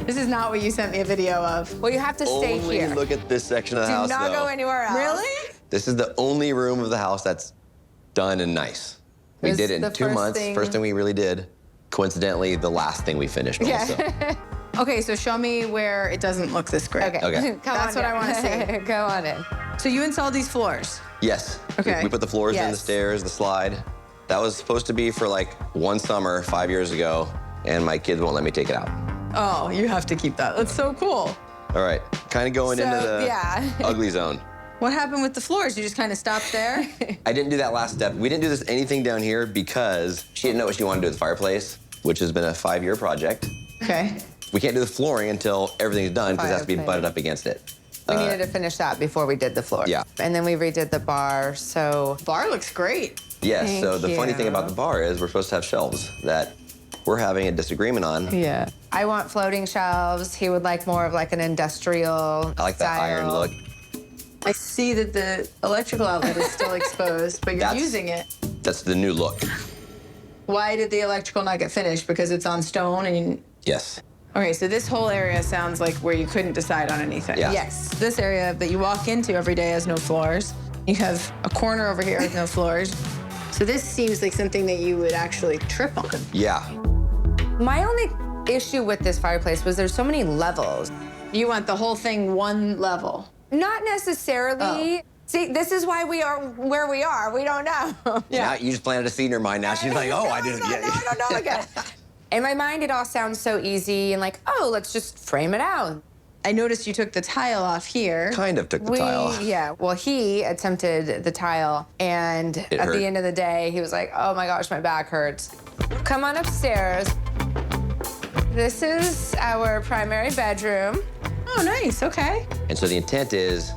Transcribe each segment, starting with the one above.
This is not what you sent me a video of. Well, you have to stay Only here. look at this section of the Do house, not though. go anywhere else. Really? This is the only room of the house that's done and nice. We This did it the in 2 first months. thing- First thing we really did. Coincidentally, the last thing we finished also. Yeah. Okay, so show me where it doesn't look this great. Okay. Okay. Come That's on what I in. wanna see. Go on in. So you installed these floors. Yes. Okay. We put the floors in, the Yes. stairs, the slide. That was supposed to be for like one summer 5 years ago, and my kids won't let me take it out. Oh, you have to keep that. That's so cool. All right, kind of going into So, the yeah. ugly zone. What happened with the floors? You just kind of stopped there? I didn't do that last step. We didn't do this anything down here because she didn't know what she wanted to do with the fireplace, which has been a 5-year project. Okay. We can't do the flooring until everything's done because it has to be Fireplace. butted up against it. We needed to finish that before we did the floor. Yeah. And then we redid the bar, so Bar looks great. Yes, Thank so the funny thing you. about the bar is we're supposed to have shelves that we're having a disagreement on. yeah. I want floating shelves. He would like more of like an industrial I like that iron style. look. I see that the electrical outlet is still exposed, but you're That's- using it. That's the new look. Why did the electrical not get finished? Because it's on stone and... Yes. Okay, so this whole area sounds like where you couldn't decide on anything. Yeah. Yes. This area that you walk into every day has no floors. You have a corner over here with no floors. So this seems like something that you would actually trip on. Yeah. My only issue with this fireplace was there's so many levels. You want the whole thing one level. Not necessarily. Oh. See, this is why we are where we are. We don't know. Now you just planted a seed in her mind. Now she's like, oh, I didn't. No, I don't know again. In my mind, it all sounds so easy and like, oh, let's just frame it out. I noticed you took the tile off here. Kind of took the tile off. Yeah, well, he attempted the tile, and It at hurt. the end of the day, he was like, oh my gosh, my back hurts. Come on upstairs. This is our primary bedroom. Oh, nice. Okay. And so the intent is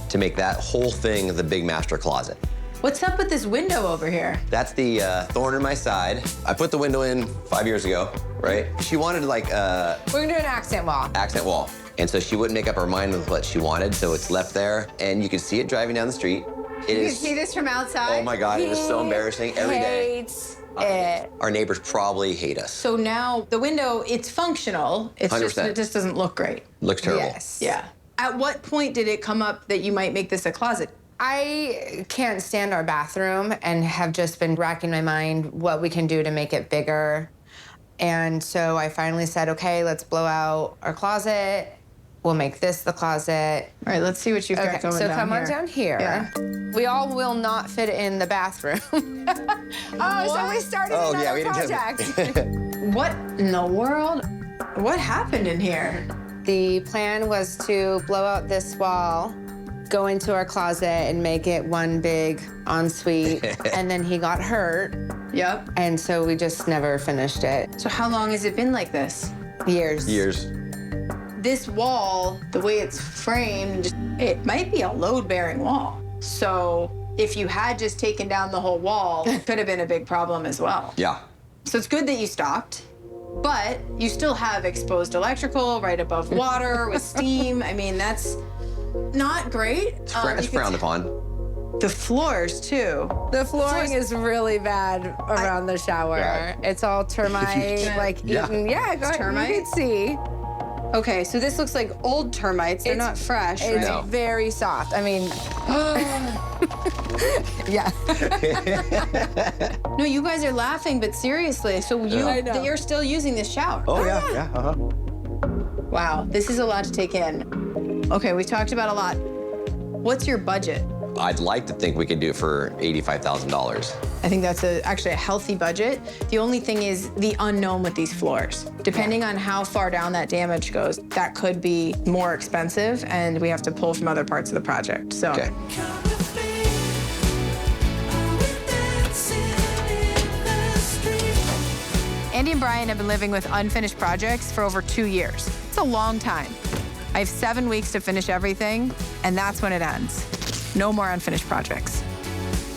to make that whole thing the big master closet. What's up with this window over here? That's the thorn in my side. I put the window in 5 years ago, right? She wanted like We're gonna do an accent wall. accent wall. And so she wouldn't make up her mind with what she wanted, so it's left there. And you can see it driving down the street. It You is, can see this from outside. oh my God, it is so embarrassing every day. Hates it. Our neighbors probably hate us. So now the window, it's functional. It's just 100%. it just doesn't look great. Looks terrible. Yes. Yeah. At what point did it come up that you might make this a closet? I can't stand our bathroom and have just been racking my mind what we can do to make it bigger. And so I finally said, okay, let's blow out our closet. We'll make this the closet. All right, let's see what you've Okay, got going so down come here. on down here. Yeah. We all will not fit in the bathroom. So we started Oh, another yeah, we didn't project. What in the world? What happened in here? The plan was to blow out this wall, go into our closet and make it one big ensuite, and then he got hurt, Yep. and so we just never finished it. So how long has it been like this? Years. Years. This wall, the way it's framed, it might be a load-bearing wall. So if you had just taken down the whole wall, it could have been a big problem as well. Yeah. So it's good that you stopped, but you still have exposed electrical right above water with steam. I mean, that's not great. It's You could frowned upon. The floors, too. The flooring is really bad around the shower. Yeah. It's all termite, like Yeah. eaten. Yeah, go ahead. termite? You can see. Okay, so this looks like old termites. They're It's- not fresh, It's right? No. very soft. I mean, yeah. No, you guys are laughing, but seriously. So I know. you're still using this shower. Oh, yeah. Uh-huh. Wow, this is a lot to take in. Okay, we talked about a lot. What's your budget? I'd like to think we could do it for $85,000. I think that's actually a healthy budget. The only thing is the unknown with these floors. Depending on how far down that damage goes, that could be more expensive, and we have to pull from other parts of the project. So. Okay. Andy and Brian have been living with unfinished projects for over 2 years. It's a long time. I have 7 weeks to finish everything, and that's when it ends. No more unfinished projects.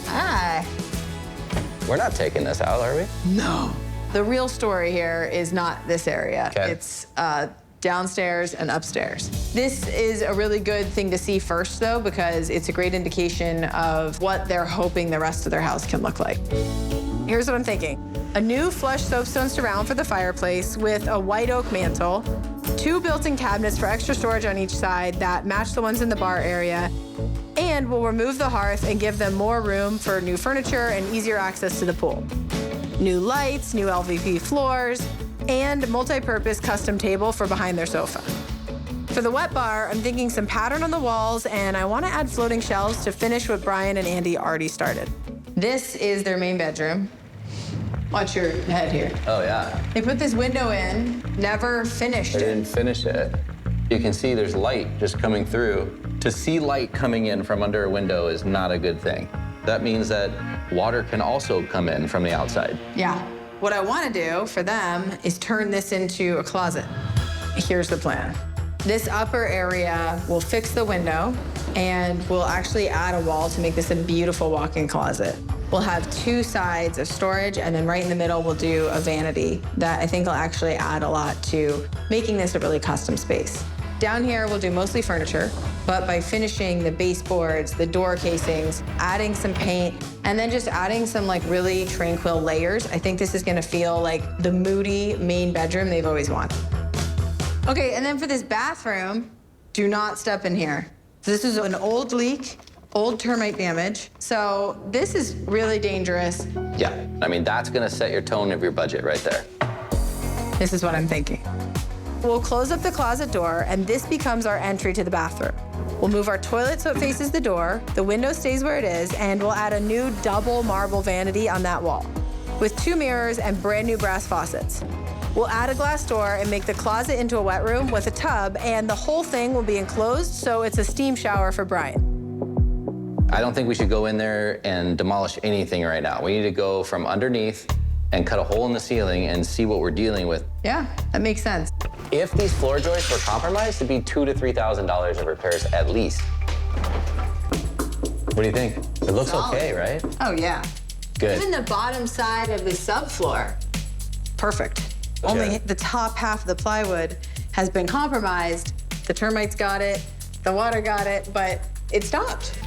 Ah. We're not taking this out, are we? No. The real story here is not this area. Okay. It's downstairs and upstairs. This is a really good thing to see first, though, because it's a great indication of what they're hoping the rest of their house can look like. Here's what I'm thinking. A new flush soapstone surround for the fireplace with a white oak mantle, 2 built-in cabinets for extra storage on each side that match the ones in the bar area. And we'll remove the hearth and give them more room for new furniture and easier access to the pool. New lights, new LVP floors, and multi-purpose custom table for behind their sofa. For the wet bar, I'm thinking some pattern on the walls, and I want to add floating shelves to finish what Brian and Andy already started. This is their main bedroom. Watch your head here. Oh, yeah. They put this window in, never finished They it. didn't finish it. You can see there's light just coming through. To see light coming in from under a window is not a good thing. That means that water can also come in from the outside. Yeah. What I want to do for them is turn this into a closet. Here's the plan. This upper area will fix the window, and we'll actually add a wall to make this a beautiful walk-in closet. We'll have 2 sides of storage, and then right in the middle, we'll do a vanity that I think will actually add a lot to making this a really custom space. Down here, we'll do mostly furniture, but by finishing the baseboards, the door casings, adding some paint, and then just adding some like really tranquil layers, I think this is gonna feel like the moody main bedroom they've always wanted. Okay, and then for this bathroom, do not step in here. This is an old leak, old termite damage. So this is really dangerous. Yeah, I mean, that's gonna set your tone of your budget right there. This is what I'm thinking. We'll close up the closet door, and this becomes our entry to the bathroom. We'll move our toilet so it faces the door, the window stays where it is, and we'll add a new double marble vanity on that wall with 2 mirrors and brand new brass faucets. We'll add a glass door and make the closet into a wet room with a tub, and the whole thing will be enclosed, so it's a steam shower for Brian. I don't think we should go in there and demolish anything right now. We need to go from underneath and cut a hole in the ceiling and see what we're dealing with. Yeah, that makes sense. If these floor joists were compromised, it'd be $2,000 to $3,000 of repairs at least. What do you think? It looks Solid. okay, right? Oh, yeah. Good. Even the bottom side of the subfloor, perfect. Only the top half of the plywood has been compromised. The termites got it, the water got it, but it stopped.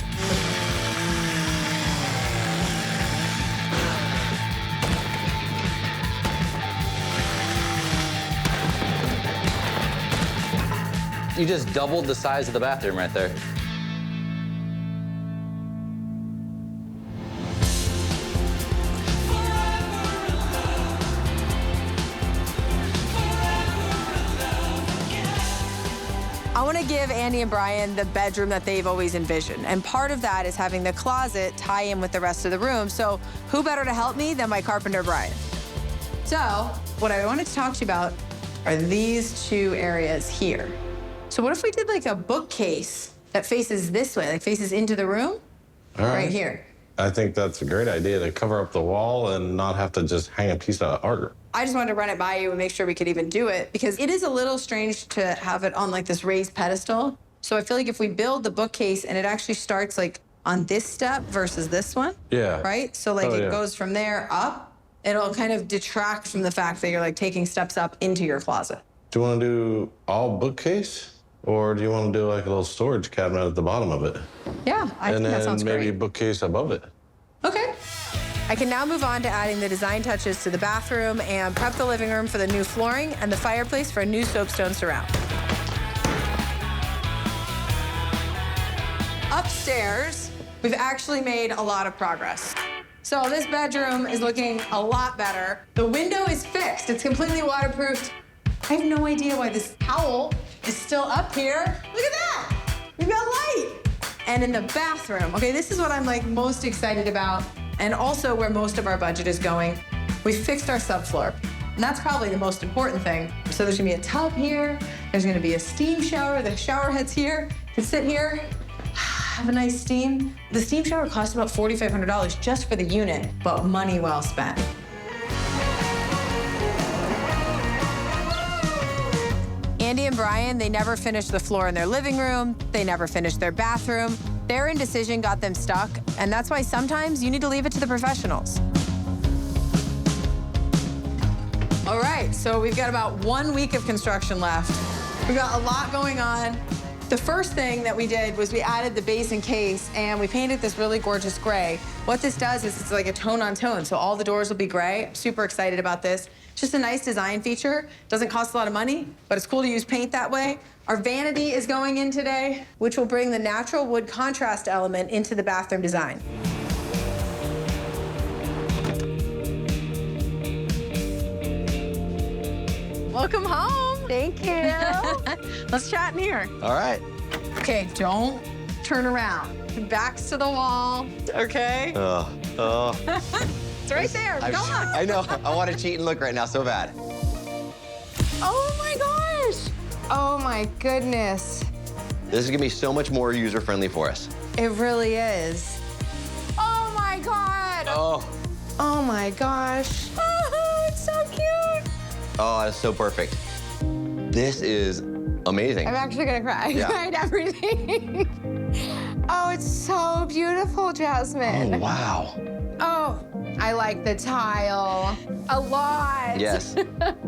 You just doubled the size of the bathroom right there. I want to give Andy and Brian the bedroom that they've always envisioned. And part of that is having the closet tie in with the rest of the room. So who better to help me than my carpenter, Brian? So what I wanted to talk to you about are these 2 areas here. So what if we did like a bookcase that faces this way, like faces into the room? All Right here. I think that's a great idea to cover up the wall and not have to just hang a piece of art. I just wanted to run it by you and make sure we could even do it, because it is a little strange to have it on like this raised pedestal. So I feel like if we build the bookcase and it actually starts like on this step versus this one, Yeah. right? So like Oh, it yeah. goes from there up, it'll kind of detract from the fact that you're like taking steps up into your closet. Do you want to do all bookcase? Or do you want to do like a little storage cabinet at the bottom of it? Yeah, I And think that then sounds maybe great. bookcase above it. Okay. I can now move on to adding the design touches to the bathroom and prep the living room for the new flooring and the fireplace for a new soapstone surround. Upstairs, we've actually made a lot of progress. So this bedroom is looking a lot better. The window is fixed. It's completely waterproofed. I have no idea why this towel is still up here. Look at that. We've got light. And in the bathroom, okay, this is what I'm like most excited about, and also where most of our budget is going. We fixed our subfloor. And that's probably the most important thing. So there's gonna be a tub here. There's gonna be a steam shower. The shower head's here. You can sit here, have a nice steam. The steam shower costs about $4,500 just for the unit, but money well spent. Andy and Brian, they never finished the floor in their living room. They never finished their bathroom. Their indecision got them stuck, and that's why sometimes you need to leave it to the professionals. All right, so we've got about 1 week of construction left. We've got a lot going on. The first thing that we did was we added the base and case, and we painted this really gorgeous gray. What this does is it's like a tone on tone, so all the doors will be gray. I'm super excited about this. Just a nice design feature. Doesn't cost a lot of money, but it's cool to use paint that way. Our vanity is going in today, which will bring the natural wood contrast element into the bathroom design. Welcome home. Thank you. Let's chat in here. All right. Okay, don't turn around. Backs to the wall, okay? It's right there, go on. I know. I want to cheat and look right now so bad. Oh my gosh. Oh my goodness. This is gonna be so much more user-friendly for us. It really is. Oh my God. Oh. Oh my gosh. Oh, it's so cute. Oh, that's so perfect. This is amazing. I'm actually gonna cry. Yeah. I cried everything. Oh, it's so beautiful, Jasmine. Oh, wow. Oh, I like the tile a lot. Yes.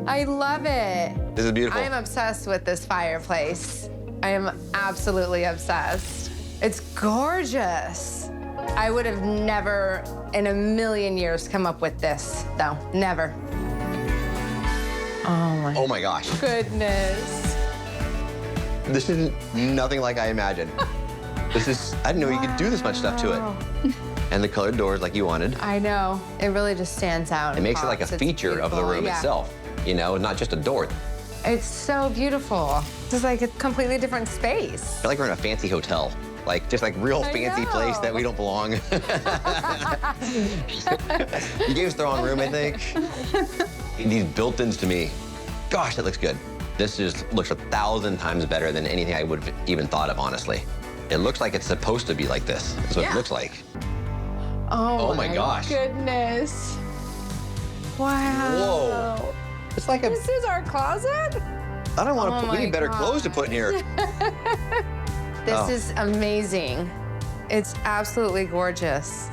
I love it. This is beautiful. I am obsessed with this fireplace. I am absolutely obsessed. It's gorgeous. I would have never in a million years come up with this, though. Never. Oh my gosh. Goodness. This is nothing like I imagined. I didn't know you could do this much stuff to it. And the colored doors like you wanted. I know. It really just stands out. It makes it like a feature of the room itself, you know, not just a door. It's so beautiful. This is like a completely different space. I feel like we're in a fancy hotel. Like, just like real I fancy know. place that we don't belong. You gave us the wrong room, I think. These built-ins to me, gosh, that looks good. This just looks 1,000 times better than anything I would have even thought of, honestly. It looks like it's supposed to be like this. That's what it looks like. Oh my gosh. Goodness. Wow. Whoa. It's like a, This is our closet? I don't want to Oh put, we my need better clothes to put in here. This Oh. is amazing. It's absolutely gorgeous.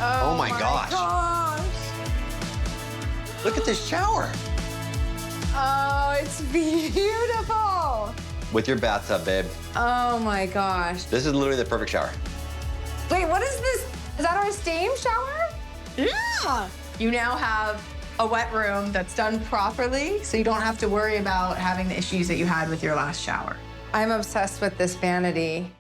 Oh my gosh. Look at this shower. Oh, it's beautiful. With your bathtub, babe. Oh my gosh. This is literally the perfect shower. Wait, what is this? Is that our steam shower? Yeah. You now have a wet room that's done properly, so you don't have to worry about having the issues that you had with your last shower. I'm obsessed with this vanity.